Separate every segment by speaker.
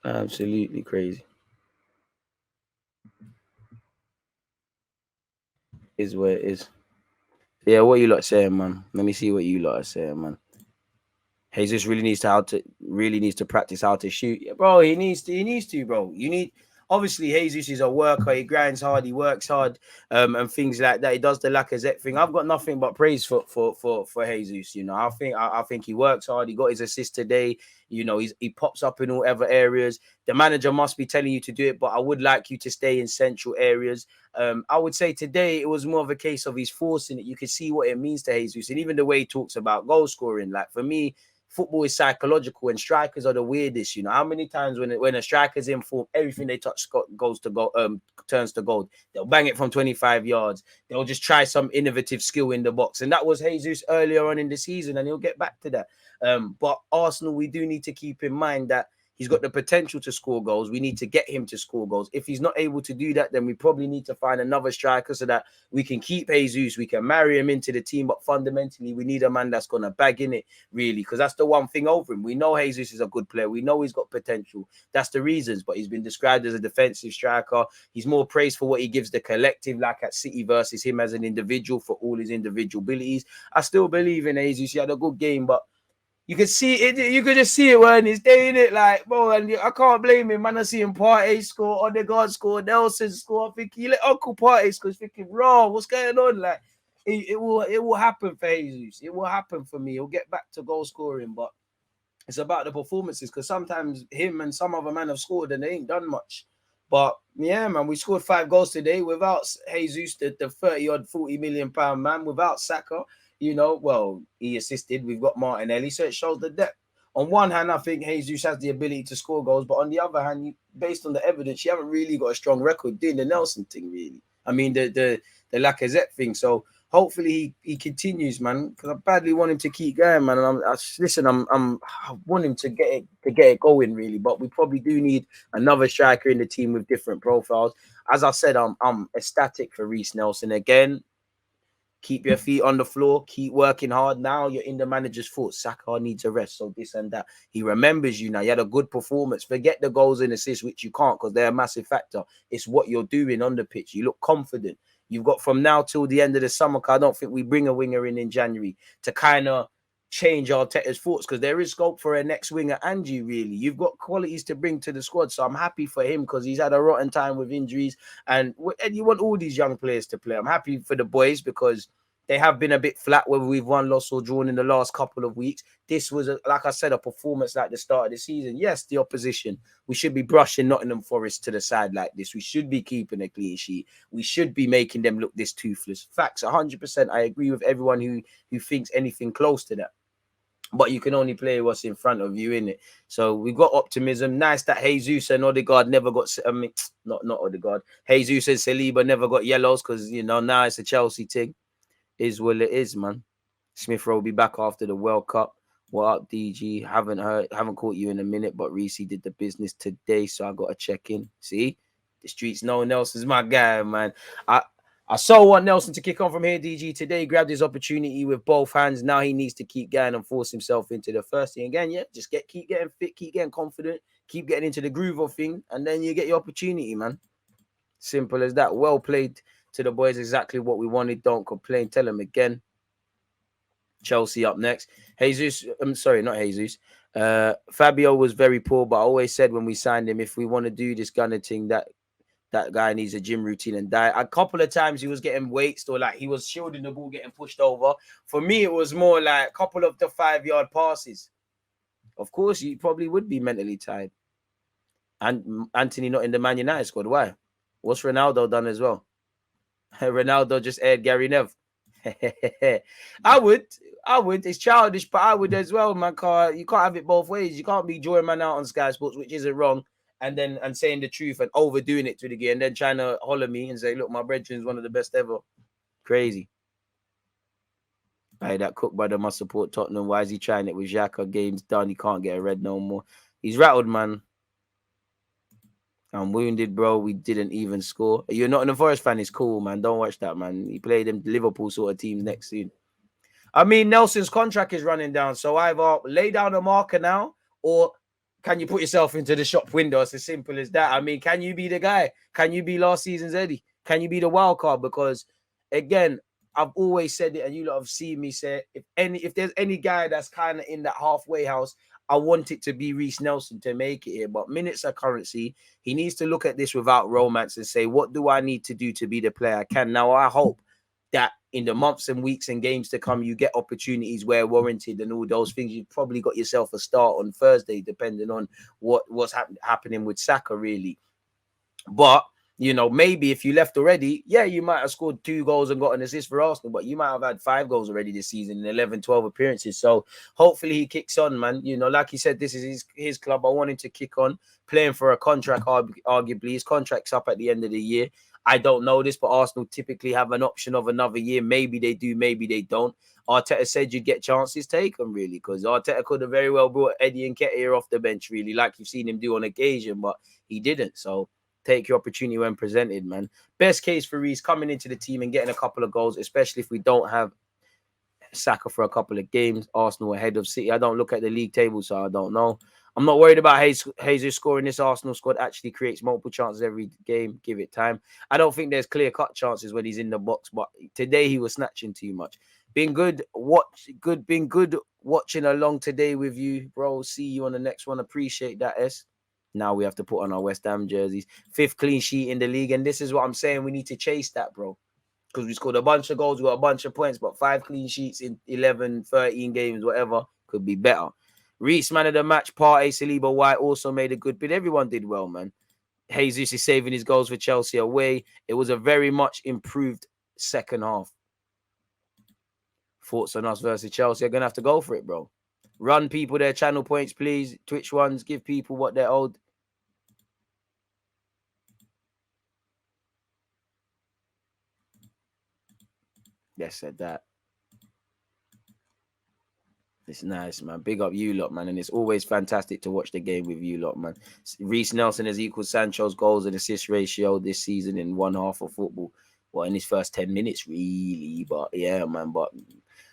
Speaker 1: Absolutely crazy. Is what it is. Yeah, what you lot saying, man? Let me see what you lot are saying, man. Jesus really needs to practice how to shoot. Yeah, bro, he needs to, bro. You need obviously Jesus is a worker, he grinds hard, he works hard, and things like that. He does the Lacazette thing. I've got nothing but praise for Jesus. You know, I think he works hard, he got his assist today, you know, he pops up in all other areas. The manager must be telling you to do it, but I would like you to stay in central areas. I would say today it was more of a case of he's forcing it. You can see what it means to Jesus, and even the way he talks about goal scoring. Like for me, football is psychological, and strikers are the weirdest. You know, how many times when a striker's in form, everything they touch goes to go, turns to gold. They'll bang it from 25 yards. They'll just try some innovative skill in the box, and that was Jesus earlier on in the season, and he'll get back to that. But Arsenal, we do need to keep in mind that he's got the potential to score goals. We need to get him to score goals. If he's not able to do that, then we probably need to find another striker so that we can keep Jesus, we can marry him into the team. But fundamentally, we need a man that's going to bag in it, really, because that's the one thing over him. We know Jesus is a good player. We know he's got potential. That's the reasons. But he's been described as a defensive striker. He's more praised for what he gives the collective, like at City, versus him as an individual for all his individual abilities. I still believe in Jesus. He had a good game, but you could see it. You could just see it when he's doing it, like, bro. And I can't blame him, man. I see him Partey score, Odegaard score, Nelson score. I think he let Uncle Partey score. Thinking, bro, what's going on? Like, it will happen for Jesus. It will happen for me. He'll get back to goal scoring, but it's about the performances, because sometimes him and some other man have scored and they ain't done much. But yeah, man, we scored 5 goals today without Jesus, the 30 odd 40 million pound man, without Saka. You know, well, he assisted. We've got Martinelli, so it shows the depth. On one hand, I think Jesus has the ability to score goals, but on the other hand, based on the evidence, you haven't really got a strong record doing the Nelson thing, really. I mean, the Lacazette thing. So hopefully he continues, man, because I badly want him to keep going, man. And I want him to get it going, really. But we probably do need another striker in the team with different profiles. As I said, I'm ecstatic for Reece Nelson again. Keep your feet on the floor. Keep working hard. Now you're in the manager's thoughts. Saka needs a rest, so this and that. He remembers you now. You had a good performance. Forget the goals and assists, which you can't because they're a massive factor. It's what you're doing on the pitch. You look confident. You've got from now till the end of the summer. I don't think we bring a winger in January to kind of change Arteta's thoughts, because there is scope for a next winger, Angie. Really, you've got qualities to bring to the squad, so I'm happy for him because he's had a rotten time with injuries, and you want all these young players to play. I'm happy for the boys because they have been a bit flat, whether we've won, lost, or drawn in the last couple of weeks. This was, like I said, a performance like the start of the season. Yes, the opposition, we should be brushing Nottingham Forest to the side like this. We should be keeping a clean sheet. We should be making them look this toothless. Facts, 100%. I agree with everyone who thinks anything close to that. But you can only play what's in front of you, innit? So we've got optimism. Nice that Jesus and Odegaard never got, I mean, not Odegaard. Jesus and Saliba never got yellows because, you know, now it's a Chelsea thing. Is what it is, man. Smith Rowe will be back after the World Cup. What up, DG? Haven't caught you in a minute, but Reese did the business today, so I got to check in. See, the streets know Nelson's my guy, man. I I so want Nelson to kick on from here, DG. Today, grabbed his opportunity with both hands. Now he needs to keep going and force himself into the first thing again. Yeah, just keep getting fit, keep getting confident, keep getting into the groove of thing, and then you get your opportunity, man. Simple as that. Well played to the boys. Exactly what we wanted. Don't complain. Tell them again. Chelsea up next. Jesus, I'm sorry, not Jesus. Fabio was very poor, but I always said when we signed him, if we want to do this kind of thing, that guy needs a gym routine and diet. A couple of times he was getting weights or like he was shielding the ball, getting pushed over. For me, it was more like a couple of the 5-yard passes. Of course, he probably would be mentally tired. And Anthony not in the Man United squad. Why? What's Ronaldo done as well? Ronaldo just aired Gary Nev. I would. I would. It's childish, but I would as well, man. You can't have it both ways. You can't be drawing man out on Sky Sports, which isn't wrong, and saying the truth and overdoing it to the game, and then trying to holler me and say, look, my brethren's one of the best ever. Crazy. Hey, that Cook brother must support Tottenham. Why is he trying it with Xhaka? Game's done. He can't get a red no more. He's rattled, man. I'm wounded, bro. We didn't even score. You're not in the Forest fan. It's cool, man. Don't watch that, man. He played them Liverpool sort of teams next season. I mean, Nelson's contract is running down, so either lay down a marker now or Can you put yourself into the shop window? It's as simple as that. I mean, can you be the guy? Can you be last season's Eddie? Can you be the wild card? Because again, I've always said it, and you lot have seen me say it, if there's any guy that's kind of in that halfway house, I want it to be Reece Nelson to make it here. But minutes are currency. He needs to look at this without romance and say, what do I need to do to be the player I can? Now, I hope that in the months and weeks and games to come, you get opportunities where warranted and all those things. You've probably got yourself a start on Thursday, depending on what's happening with Saka, really. But, you know, maybe if you left already, yeah, you might have scored 2 goals and got an assist for Arsenal, but you might have had 5 goals already this season in 11, 12 appearances. So hopefully he kicks on, man. You know, like he said, this is his club. I want him to kick on, playing for a contract, arguably. His contract's up at the end of the year. I don't know this, but Arsenal typically have an option of another year. Maybe they do, maybe they don't. Arteta said you'd get chances, take them, really, because Arteta could have very well brought Eddie Nketiah off the bench, really, like you've seen him do on occasion, but he didn't. So take your opportunity when presented, man. Best case for Reece coming into the team and getting a couple of goals, especially if we don't have Saka for a couple of games. Arsenal ahead of City. I don't look at the league table, so I don't know. I'm not worried about Jesus scoring. This Arsenal squad actually creates multiple chances every game. Give it time. I don't think there's clear-cut chances when he's in the box, but today he was snatching too much. Been good watching along today with you, bro. See you on the next one. Appreciate that, S. Now we have to put on our West Ham jerseys. 5th clean sheet in the league, and this is what I'm saying. We need to chase that, bro. Because we scored a bunch of goals, we got a bunch of points, but 5 clean sheets in 11, 13 games, whatever, could be better. Reece, man of the match, Partey, Saliba, White also made a good bid. Everyone did well, man. Jesus is saving his goals for Chelsea away. It was a very much improved second half. Thoughts on us versus Chelsea? Are going to have to go for it, bro. Run people their channel points, please. Twitch ones, give people what they're owed. Yes, said that. It's nice, man. Big up you lot, man. And it's always fantastic to watch the game with you lot, man. Reece Nelson has equaled Sancho's goals and assist ratio this season in one half of football. Well, in his first 10 minutes, really. But yeah, man. But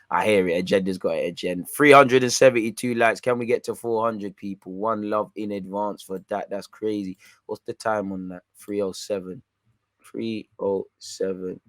Speaker 1: I hear it. Agenda's got it. Agenda. 372 likes. Can we get to 400 people? One love in advance for that. That's crazy. What's the time on that? 307. 307.